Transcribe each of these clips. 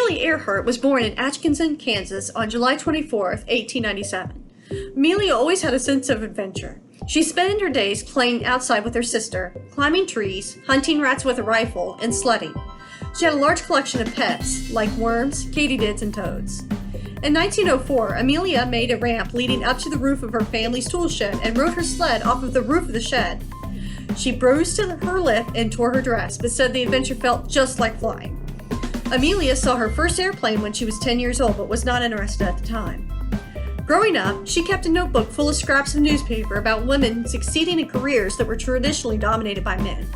Amelia Earhart was born in Atkinson, Kansas on July 24, 1897. Amelia always had a sense of adventure. She spent her days playing outside with her sister, climbing trees, hunting rats with a rifle, and sledding. She had a large collection of pets, like worms, katydids, and toads. In 1904, Amelia made a ramp leading up to the roof of her family's tool shed and rode her sled off of the roof of the shed. She bruised her lip and tore her dress, but said the adventure felt just like flying. Amelia saw her first airplane when she was 10 years old, but was not interested at the time. Growing up, she kept a notebook full of scraps of newspaper about women succeeding in careers that were traditionally dominated by men.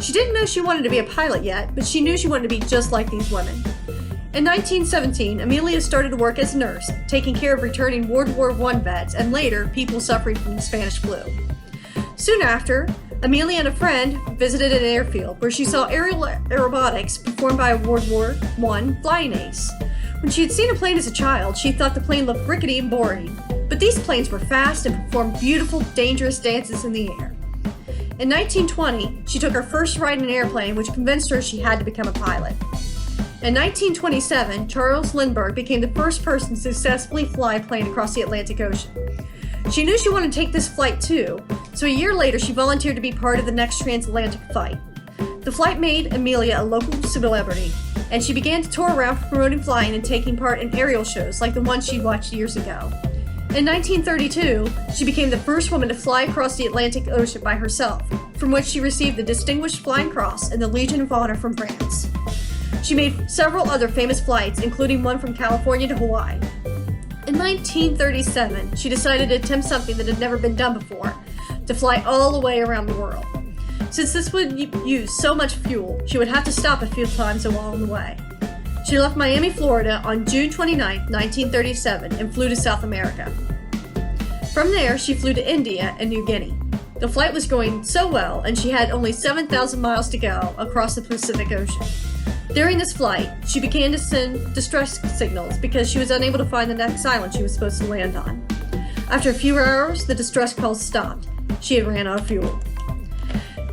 She didn't know she wanted to be a pilot yet, but she knew she wanted to be just like these women. In 1917, Amelia started to work as a nurse, taking care of returning World War I vets and later people suffering from the Spanish flu. Soon after, Amelia and a friend visited an airfield where she saw aerial aerobatics performed by a World War I flying ace. When she had seen a plane as a child, she thought the plane looked rickety and boring, but these planes were fast and performed beautiful, dangerous dances in the air. In 1920, she took her first ride in an airplane, which convinced her she had to become a pilot. In 1927, Charles Lindbergh became the first person to successfully fly a plane across the Atlantic Ocean. She knew she wanted to take this flight too, so a year later she volunteered to be part of the next transatlantic flight. The flight made Amelia a local celebrity, and she began to tour around promoting flying and taking part in aerial shows like the one she'd watched years ago. In 1932, she became the first woman to fly across the Atlantic Ocean by herself, from which she received the Distinguished Flying Cross and the Legion of Honor from France. She made several other famous flights, including one from California to Hawaii. In 1937, she decided to attempt something that had never been done before, to fly all the way around the world. Since this would use so much fuel, she would have to stop a few times along the way. She left Miami, Florida on June 29, 1937, and flew to South America. From there, she flew to India and New Guinea. The flight was going so well, and she had only 7,000 miles to go across the Pacific Ocean. During this flight, she began to send distress signals because she was unable to find the next island she was supposed to land on. After a few hours, the distress calls stopped. She had ran out of fuel.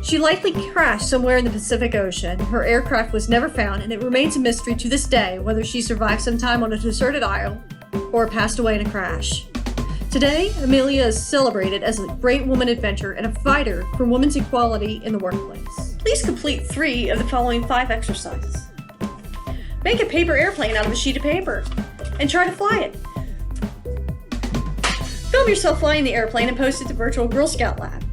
She likely crashed somewhere in the Pacific Ocean. Her aircraft was never found, and it remains a mystery to this day whether she survived some time on a deserted isle or passed away in a crash. Today, Amelia is celebrated as a great woman adventurer and a fighter for women's equality in the workplace. Please complete 3 of the following 5 exercises. Make a paper airplane out of a sheet of paper and try to fly it. Film yourself flying the airplane and post it to Virtual Girl Scout Lab.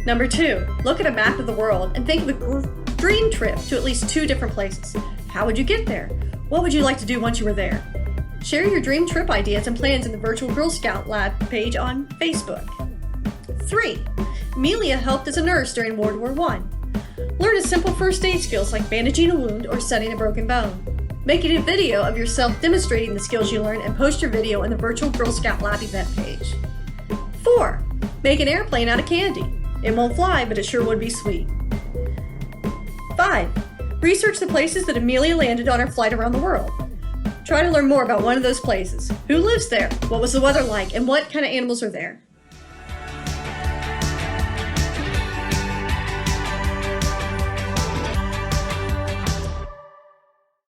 Number 2, look at a map of the world and think of a dream trip to at least 2 different places. How would you get there? What would you like to do once you were there? Share your dream trip ideas and plans in the Virtual Girl Scout Lab page on Facebook. 3, Amelia helped as a nurse during World War I. Learn a simple first aid skills like bandaging a wound or setting a broken bone. Make a video of yourself demonstrating the skills you learned and post your video in the Virtual Girl Scout Lab event page. 4, make an airplane out of candy. It won't fly, but it sure would be sweet. 5, research the places that Amelia landed on her flight around the world. Try to learn more about one of those places. Who lives there? What was the weather like? And what kind of animals are there?